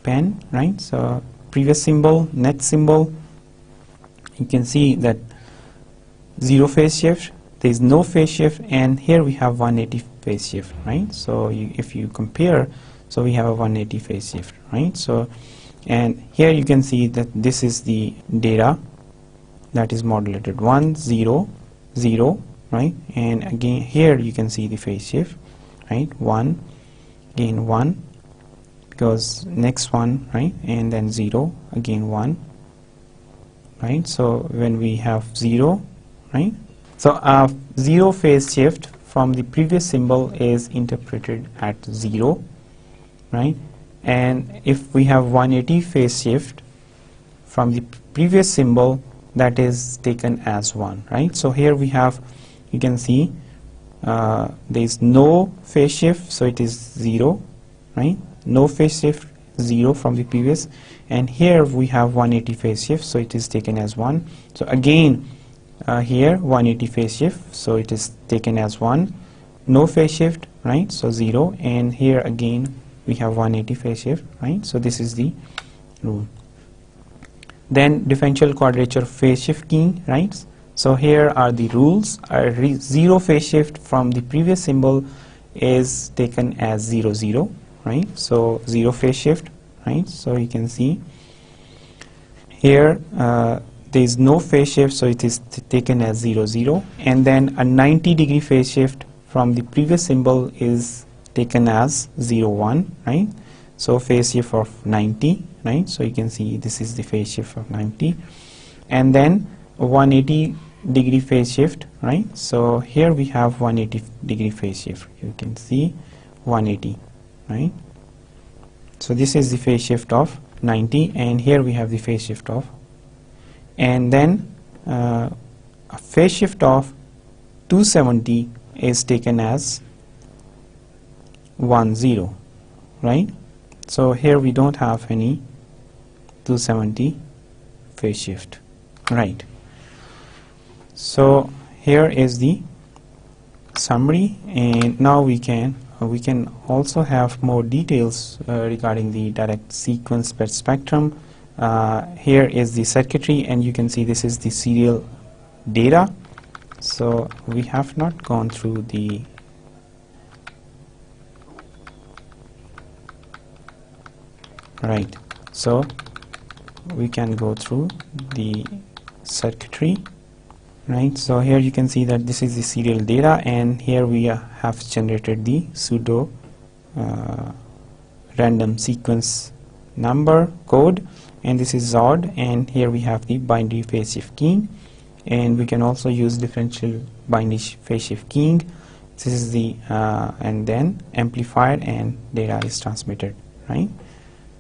pen, right? So previous symbol, next symbol, you can see that 0 phase shift, there is no phase shift, and here we have 180 phase shift, right? So if you compare, so we have a 180 phase shift, right? So, and here you can see that this is the data that is modulated 1 0 0, right? And again here you can see the phase shift, right? 1, again 1, because next one, right? And then 0, again 1, right? So when we have 0, right? So 0 phase shift from the previous symbol is interpreted at 0, right? And if we have 180 phase shift from the previous symbol, that is taken as 1, right? So here we have, you can see there is no phase shift, so it is 0, right? No phase shift, 0 from the previous, and here we have 180 phase shift, so it is taken as 1. So again here 180 phase shift, so it is taken as 1. No phase shift, right? So 0, and here again we have 180 phase shift, right? So this is the rule. Then differential quadrature phase shift keying, right? So here are the rules. Zero phase shift from the previous symbol is taken as 0 0, right? So zero phase shift, right? So you can see here there is no phase shift, so it is taken as 0 0, and then a 90-degree phase shift from the previous symbol is taken as 0 1, right? So phase shift of 90, right? So you can see this is the phase shift of 90, and then 180-degree phase shift, right? So here we have 180-degree phase shift. You can see 180, right? So this is the phase shift of 90, and here we have the phase shift of, and then a phase shift of 270 is taken as 1 0, right? So here we don't have any 270 phase shift, right? So here is the summary, and now we can also have more details regarding the direct sequence spread spectrum. Here is the circuitry, and you can see this is the serial data. So we have not gone through the right, so we can go through the circuitry, right? So here you can see that this is the serial data, and here we have generated the pseudo random sequence number code, and this is ZOD, and here we have the binary phase shift keying, and we can also use differential binary phase shift keying. This is the and then amplified and data is transmitted, right?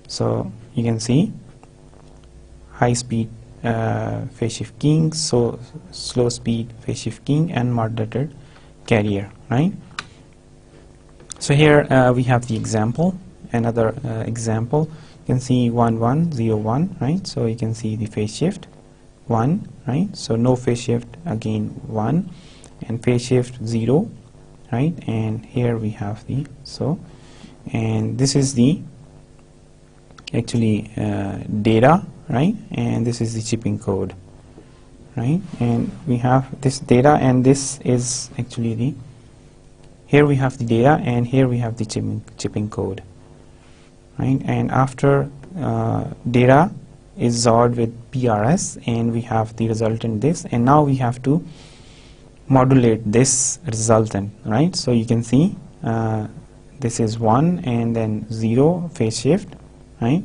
So you can see high speed phase shift keying, so slow speed phase shift keying, and modulated carrier, right? So here we have the example, another example. You can see 1 1 0 1, right? So you can see the phase shift 1, right? So no phase shift, again 1, and phase shift 0, right? And here we have the, so, and this is the actually data, right? And this is the chipping code, right? And we have this data, and this is actually the, here we have the data, and here we have the chipping code, right? And after data is ZORD with PRS, and we have the resultant this, and now we have to modulate this resultant, right? So you can see this is 1, and then 0 phase shift, right?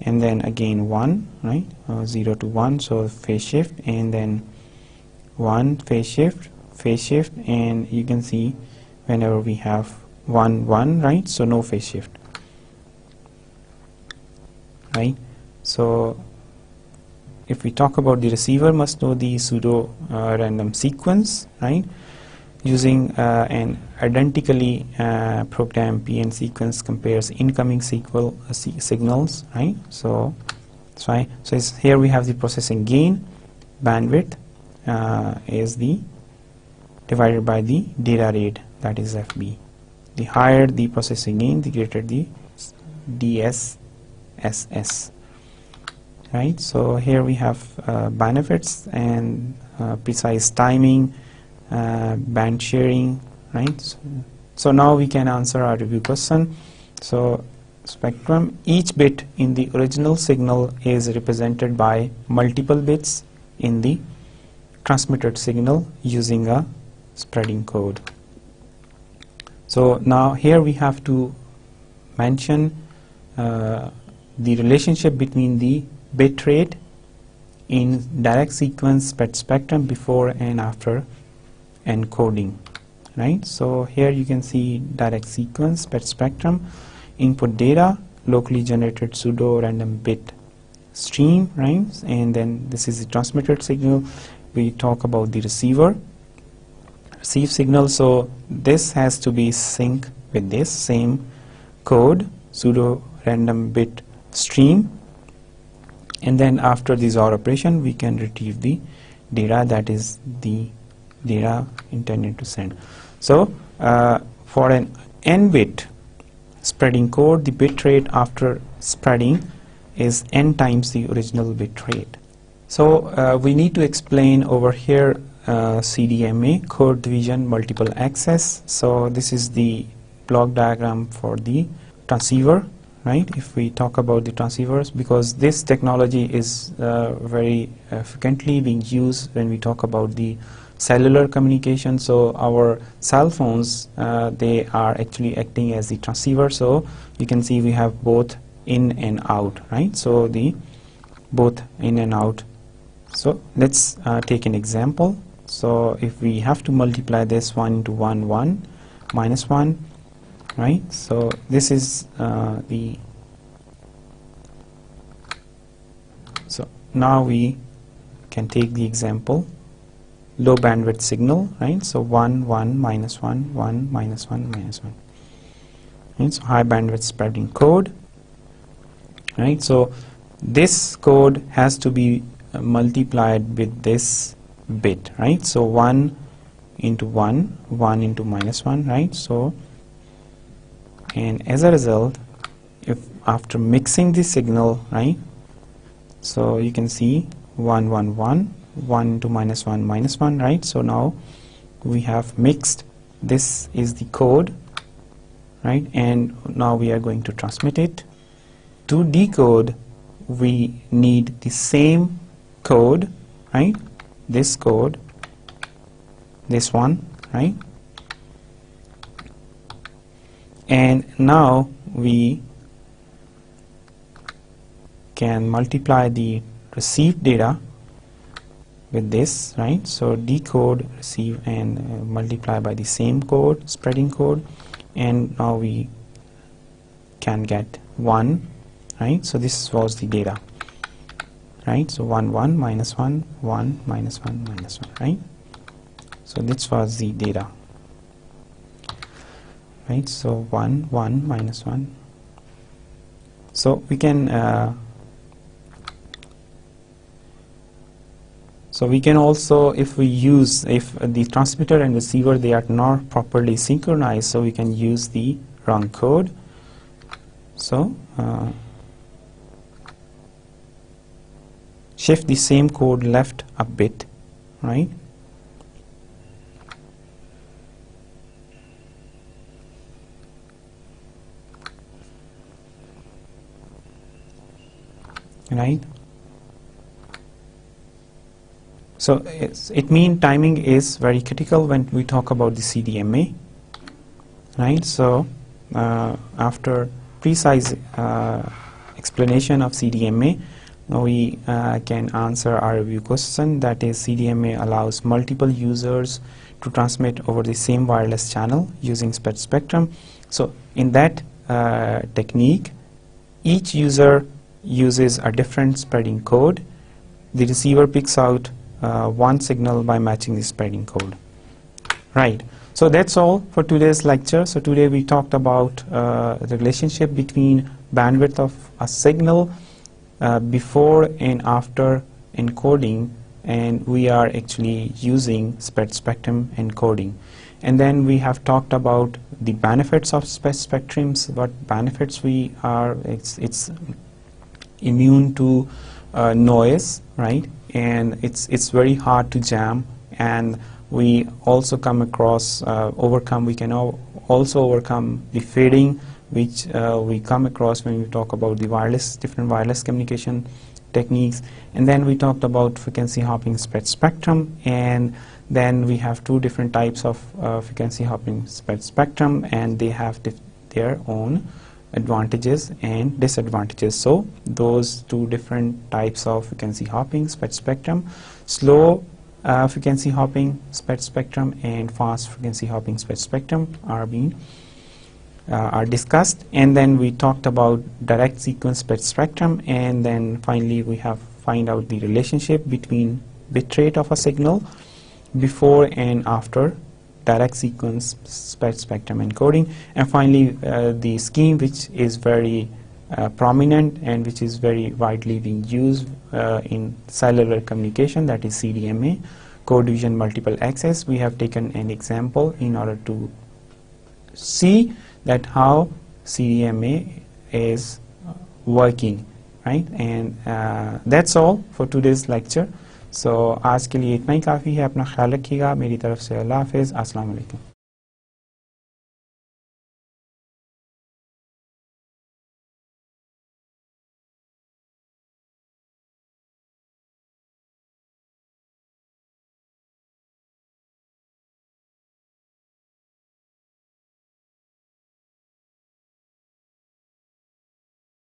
And then again 1, right? 0 to 1, so phase shift, and then 1 phase shift, and you can see whenever we have 1 1, right? So no phase shift, right? So if we talk about the receiver, must know the pseudo random sequence, right? Using an identically programmed PN sequence compares incoming signals, right? So that's why. So it's, here we have the processing gain, bandwidth is the divided by the data rate, that is FB. The higher the processing gain, the greater the DSSS, right? So here we have benefits and precise timing, band sharing, right? So now we can answer our review question. So spectrum, each bit in the original signal is represented by multiple bits in the transmitted signal using a spreading code. So now here we have to mention the relationship between the bit rate in direct sequence spread spectrum before and after encoding, right? So here you can see direct sequence spread spectrum, input data, locally generated pseudo random bit stream, right? And then this is the transmitted signal. We talk about the receive signal, so this has to be sync with this same code, pseudo random bit stream, and then after this OR operation we can retrieve the data, that is the data intended to send. So for an n bit spreading code, the bit rate after spreading is n times the original bit rate. So we need to explain over here CDMA, code division multiple access. So this is the block diagram for the transceiver, right? If we talk about the transceivers, because this technology is very frequently being used when we talk about the cellular communication. So our cell phones, they are actually acting as the transceiver. So you can see we have both in and out, right? So the both in and out. So let's take an example. So if we have to multiply this 1 into 1, 1 minus 1, right? So this is the, so now we can take the example low bandwidth signal, right? So 1, 1, minus 1, 1, minus 1, minus 1. Right? So high bandwidth spreading code, right? So this code has to be multiplied with this bit, right? So 1 into 1, 1 into minus 1, right? So, and as a result, if after mixing the signal, right? So you can see 1, 1, 1, 1 into minus 1, minus 1, right? So now we have mixed, this is the code, right? And now we are going to transmit it. To decode, we need the same code, right? This code, this one, right? And now we can multiply the received data with this, right? So decode, receive, and multiply by the same code, spreading code, and now we can get 1, right? So this was the data, right? So 1, 1, minus 1, 1, minus 1, minus 1, right? So this was the data, right? So 1, 1, minus 1. So we can so we can also, if we use, if the transmitter and receiver, they are not properly synchronized, so we can use the wrong code. So shift the same code left a bit, right? Right? So it means timing is very critical when we talk about the CDMA, right? So after precise explanation of CDMA, now we can answer our review question, that is CDMA allows multiple users to transmit over the same wireless channel using spread spectrum. So in that technique, each user uses a different spreading code. The receiver picks out one signal by matching the spreading code, right? So that's all for today's lecture. So today we talked about the relationship between bandwidth of a signal before and after encoding, and we are actually using spread spectrum encoding. And then we have talked about the benefits of spread spectrums, what benefits we are, it's immune to noise, right? And it's very hard to jam, and we also come across we can also overcome the fading, which we come across when we talk about the different wireless communication techniques. And then we talked about frequency hopping spread spectrum, and then we have two different types of frequency hopping spread spectrum, and they have their own advantages and disadvantages. So those two different types of frequency hopping spread spectrum, slow frequency hopping spread spectrum and fast frequency hopping spread spectrum are discussed. And then we talked about direct sequence spread spectrum, and then finally we have find out the relationship between bit rate of a signal before and after direct sequence spread spectrum encoding, and finally the scheme which is very prominent and which is very widely being used in cellular communication, that is CDMA, code division multiple access. We have taken an example in order to see that how CDMA is working right? And that's all for today's lecture. So आज के लिए इतना ही काफ़ी है. अपना ख्याल रखिएगा. मेरी तरफ से अल्लाह हाफ़िज़. अस्सलाम वालेकुम.